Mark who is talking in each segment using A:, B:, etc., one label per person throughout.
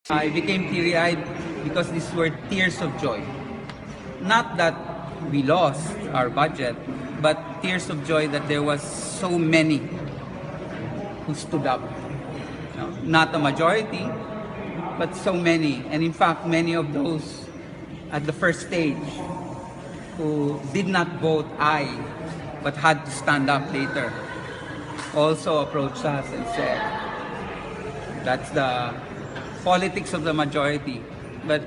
A: I became teary-eyed because these were tears of joy. Not that we lost our budget, but tears of joy that there was so many who stood up. Not a majority, but so many. And in fact, many of those at the first stage who did not vote aye, but had to stand up later, also approached us and said, that's the politics of the majority. But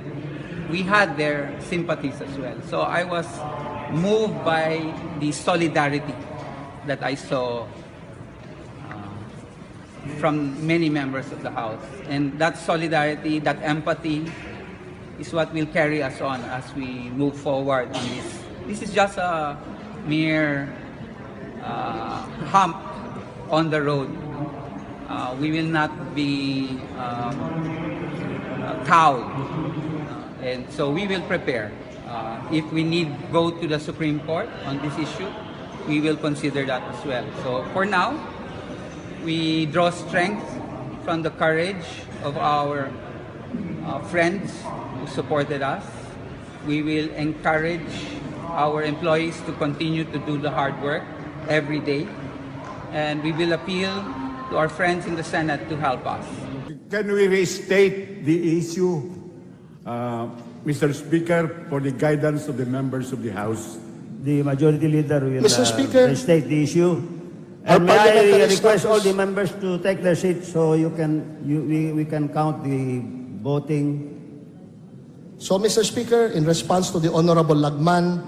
A: we had their sympathies as well. So I was moved by the solidarity that I saw from many members of the House. And that solidarity, that empathy is what will carry us on as we move forward on this. This is just a mere hump on the road. We will not be cowed. And so we will prepare. If we need go to the Supreme Court on this issue, we will consider that as well. So for now, we draw strength from the courage of our friends who supported us. We will encourage our employees to continue to do the hard work every day. And we will appeal to our friends in the Senate to help us.
B: Can we restate the issue, Mr. Speaker, for the guidance of the members of the House?
C: The Majority Leader will
D: Mr. Speaker,
C: restate the issue. And may I request all the members to take their seats so we can count the voting.
D: So, Mr. Speaker, in response to the Honorable Lagman,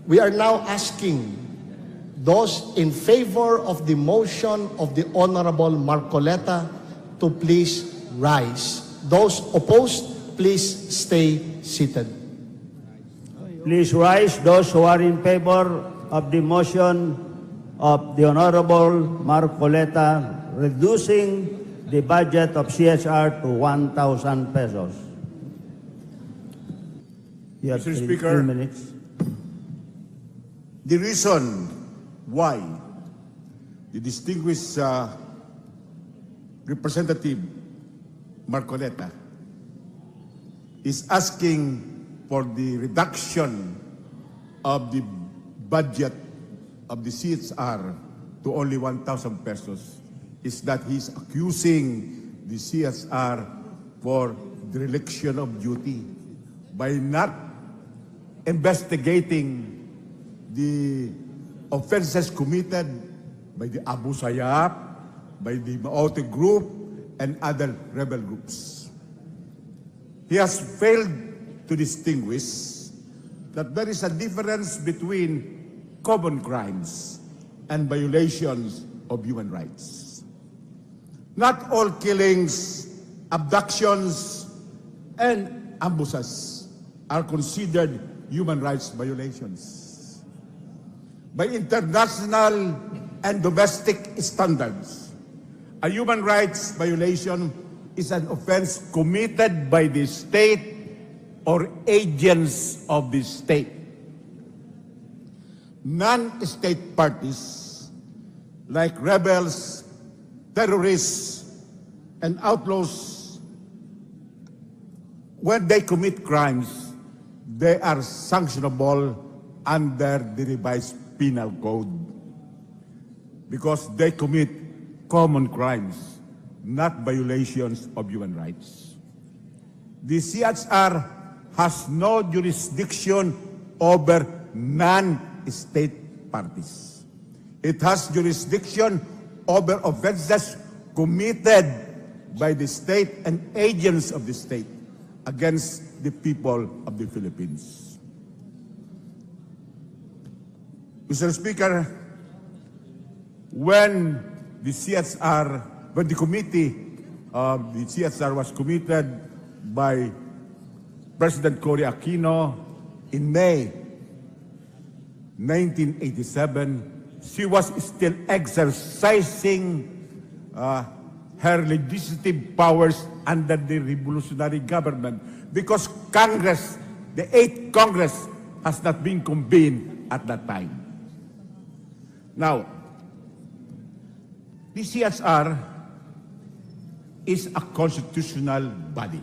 D: we are now asking those in favor of the motion of the Honorable Marcoleta to please rise. Those opposed, please stay seated.
C: Please rise, those who are in favor of the motion of the Honorable Marcoleta reducing the budget of CSR to 1,000 pesos. You have
B: Mr.
C: three
B: Speaker,
C: minutes.
B: the reason why the distinguished Representative Marcoleta is asking for the reduction of the budget of the CSR to only 1,000 pesos is that he's accusing the CSR for dereliction of duty by not investigating the offenses committed by the Abu Sayyaf, by the Maote group, and other rebel groups. He has failed to distinguish that there is a difference between common crimes and violations of human rights. Not all killings, abductions, and ambushes are considered human rights violations. By international and domestic standards, a human rights violation is an offense committed by the state or agents of the state. Non-state parties like rebels, terrorists, and outlaws, when they commit crimes, they are sanctionable under the revised penal code because they commit common crimes, not violations of human rights. The CSR has no jurisdiction over non-state parties. It has jurisdiction over offenses committed by the state and agents of the state against the people of the Philippines. Mr. Speaker, when the committee of the CSR was committed by President Cory Aquino in May 1987, she was still exercising her legislative powers under the revolutionary government because Congress, the 8th Congress, has not been convened at that time. Now, the CSR is a constitutional body.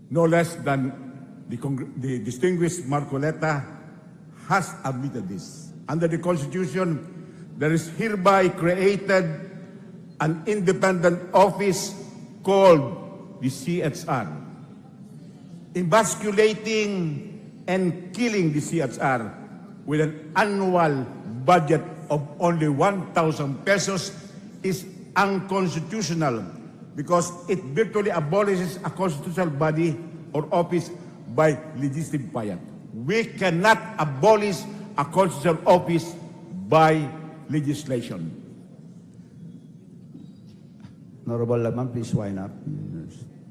B: No less than the distinguished Marcoleta has admitted this. Under the Constitution, there is hereby created an independent office called the CHR. Emasculating and killing the CHR with an annual budget of only 1,000 pesos is unconstitutional because it virtually abolishes a constitutional body or office by legislative fiat. We cannot abolish a constitutional office by legislation.
C: Honorable Laman, please wind up.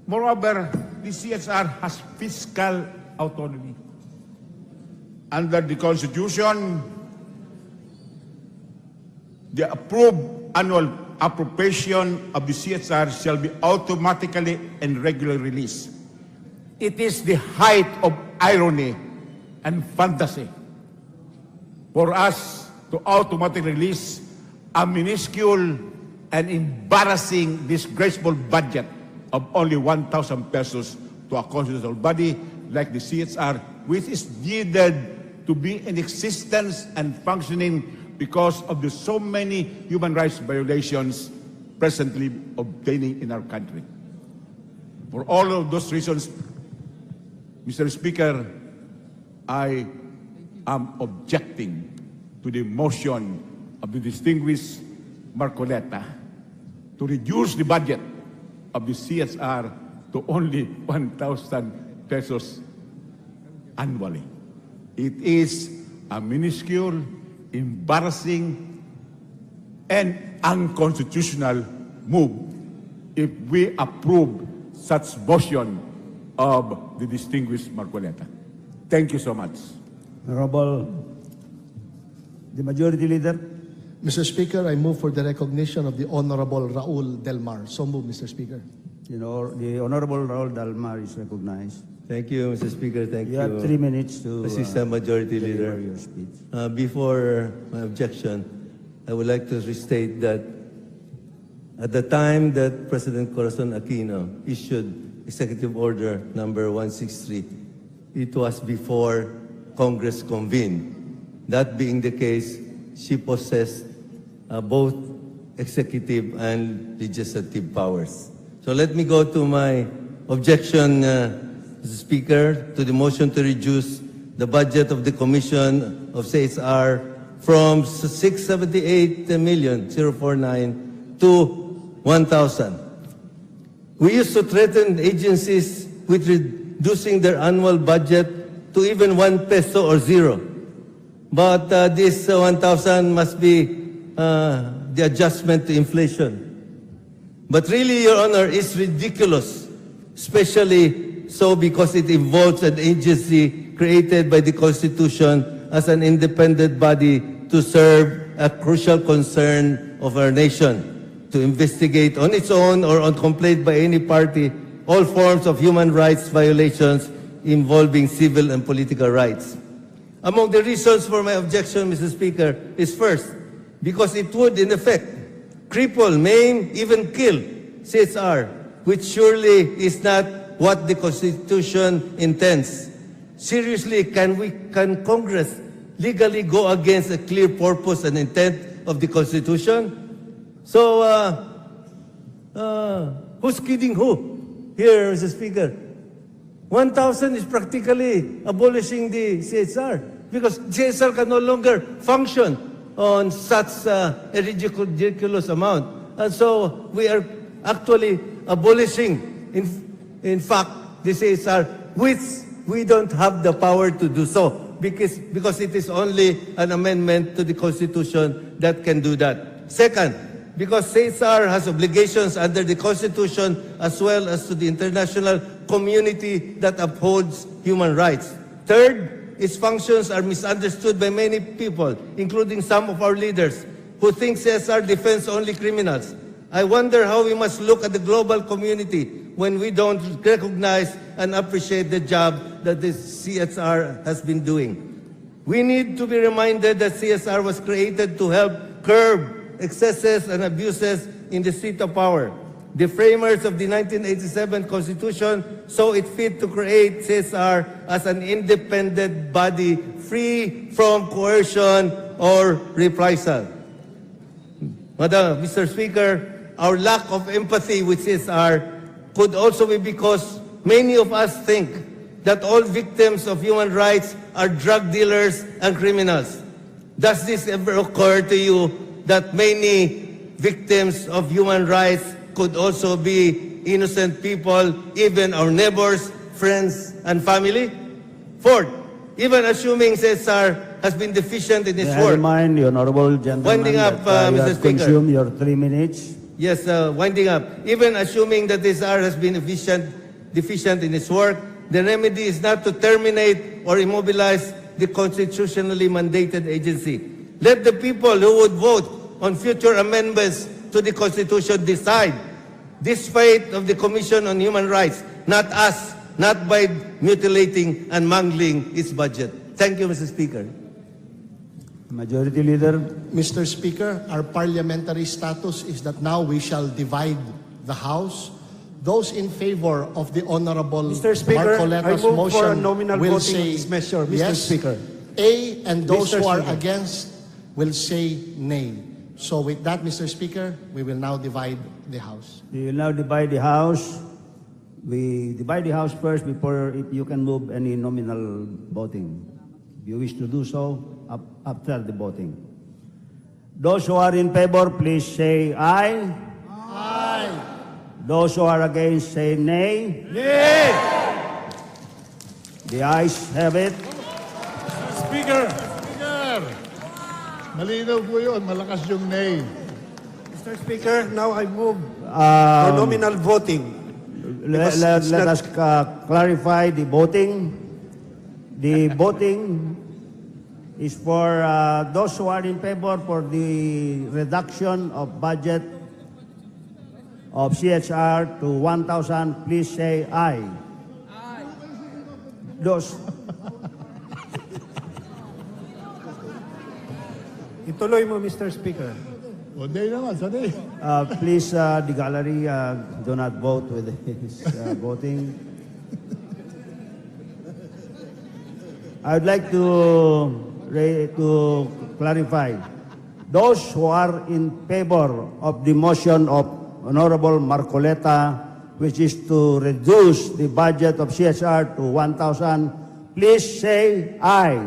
B: Moreover, the CSR has fiscal autonomy. Under the Constitution, the approved annual appropriation of the CSR shall be automatically and regularly released. It is the height of irony and fantasy for us to automatically release a minuscule and embarrassing, disgraceful budget of only 1,000 pesos to a constitutional body like the CSR, which is needed to be in existence and functioning because of the so many human rights violations presently obtaining in our country. For all of those reasons, Mr. Speaker, I am objecting to the motion of the distinguished Marcoleta to reduce the budget of the CSR to only 1,000 pesos annually. It is a minuscule, embarrassing, and unconstitutional move if we approve such motion of the distinguished Marcoleta. Thank you so much.
C: Honorable, the Majority Leader.
D: Mr. Speaker, I move for the recognition of the Honorable Raul Delmar. So move, Mr. Speaker.
C: You know, the Honorable Raul Dalmar is recognized.
E: Thank you, Mr. Speaker. Thank you.
C: You have 3 minutes to
E: Assistant Majority
C: deliver
E: Leader.
C: your speech.
E: Before my objection, I would like to restate that at the time that President Corazon Aquino issued Executive Order number 163, it was before Congress convened. That being the case, she possessed both executive and legislative powers. So let me go to my objection, Mr. Speaker, to the motion to reduce the budget of the Commission of CSR from 678,049,000 to 1,000. We used to threaten agencies with reducing their annual budget to even 1 peso or 0. But this 1,000 must be the adjustment to inflation. But really, Your Honor, it's ridiculous, especially so because it involves an agency created by the Constitution as an independent body to serve a crucial concern of our nation, to investigate on its own or on complaint by any party all forms of human rights violations involving civil and political rights. Among the reasons for my objection, Mr. Speaker, is first, because it would, in effect, cripple, maim, even kill CSR, which surely is not what the Constitution intends. Seriously, can Congress legally go against a clear purpose and intent of the Constitution? So, who's kidding who here, Mr. Speaker? 1,000 is practically abolishing the CSR because CSR can no longer function on such a ridiculous amount. And so we are actually abolishing, in fact, the CSR, which we don't have the power to do so because it is only an amendment to the Constitution that can do that. Second, because CSR has obligations under the Constitution as well as to the international community that upholds human rights. Third, its functions are misunderstood by many people, including some of our leaders, who think CSR defends only criminals. I wonder how we must look at the global community when we don't recognize and appreciate the job that the CSR has been doing. We need to be reminded that CSR was created to help curb excesses and abuses in the seat of power. The framers of the 1987 Constitution saw it fit to create CSR as an independent body free from coercion or reprisal. Mr. Speaker, our lack of empathy with CSR could also be because many of us think that all victims of human rights are drug dealers and criminals. Does this ever occur to you that many victims of human rights could also be innocent people, even our neighbors, friends, and family? Fourth, even assuming CSR has been deficient in its
C: May I
E: work.
C: remind the honorable gentleman
E: Winding up,
C: that you
E: Mr.
C: have
E: Speaker.
C: consumed your 3 minutes.
E: Yes, winding up. Even assuming that CSR has been deficient in its work, the remedy is not to terminate or immobilize the constitutionally mandated agency. Let the people who would vote on future amendments to the Constitution decide. This fate of the Commission on Human Rights, not us, not by mutilating and mangling its budget. Thank you, Mr. Speaker.
C: Majority Leader.
D: Mr. Speaker, our parliamentary status is that now we shall divide the House. Those in favor of the Honorable
F: Mr. Speaker,
D: Marcoleta's
F: I move
D: motion
F: for a nominal
D: will
F: voting
D: say
F: on this measure, Mr.
D: yes,
F: Speaker.
D: A, and those
F: Mr.
D: who are
F: Speaker.
D: against will say nay. So with that, Mr. Speaker, we will now divide the House.
C: We will now divide the House. We divide the House first before if you can move any nominal voting. If you wish to do so, after the voting. Those who are in favor, please say aye.
D: Aye.
C: Those who are against, say nay.
F: Nay!
C: The ayes have it.
F: Speaker!
B: Speaker, malinaw po yun. Malakas yung nay.
F: Mr. Speaker, now I move for nominal voting.
C: Let us clarify the voting. The voting is for those who are in favor for the reduction of budget of CHR to 1,000. Please say aye. Aye. Those.
F: Ituloy mo, Mr. Speaker.
B: O, day naman, sanay.
C: Please, the gallery, do not vote with his voting. I would like to clarify. Those who are in favor of the motion of Honorable Marcoleta, which is to reduce the budget of CSR to 1,000, please say aye.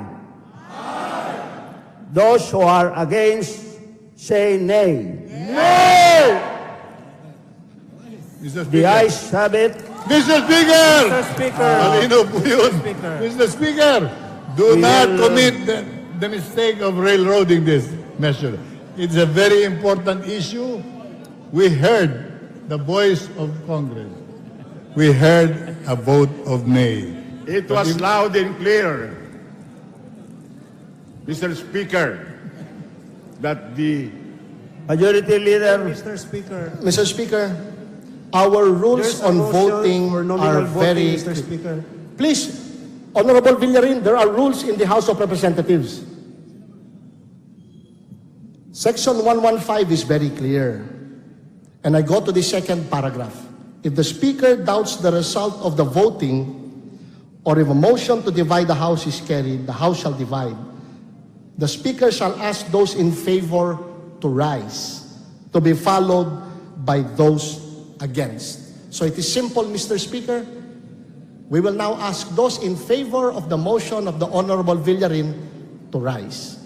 C: Aye. Those who are against, say nay.
B: Nay! Mr.
C: The
B: Speaker.
C: ayes have it.
B: Mr. Speaker!
F: Mr. Speaker!
B: Malinaw po yun.
F: Speaker.
B: Mr. Speaker, do
C: We
B: not
C: will-
B: commit the mistake of railroading this measure. It's a very important issue. We heard the voice of Congress. We heard a vote of nay.
G: It was loud and clear, Mr. Speaker, that the
C: Majority Leader.
F: Mr. Speaker.
D: Mr. Speaker, our rules
F: There's a
D: on
F: motion
D: voting
F: for nominal
D: are very...
F: voting, Mr. Speaker.
D: Please, Honorable Villarin, there are rules in the House of Representatives. Section 115 is very clear. And I go to the second paragraph. If the Speaker doubts the result of the voting, or if a motion to divide the House is carried, the House shall divide. The Speaker shall ask those in favor to rise, to be followed by those against. So it is simple, Mr. Speaker. We will now ask those in favor of the motion of the Honorable Villarin to rise.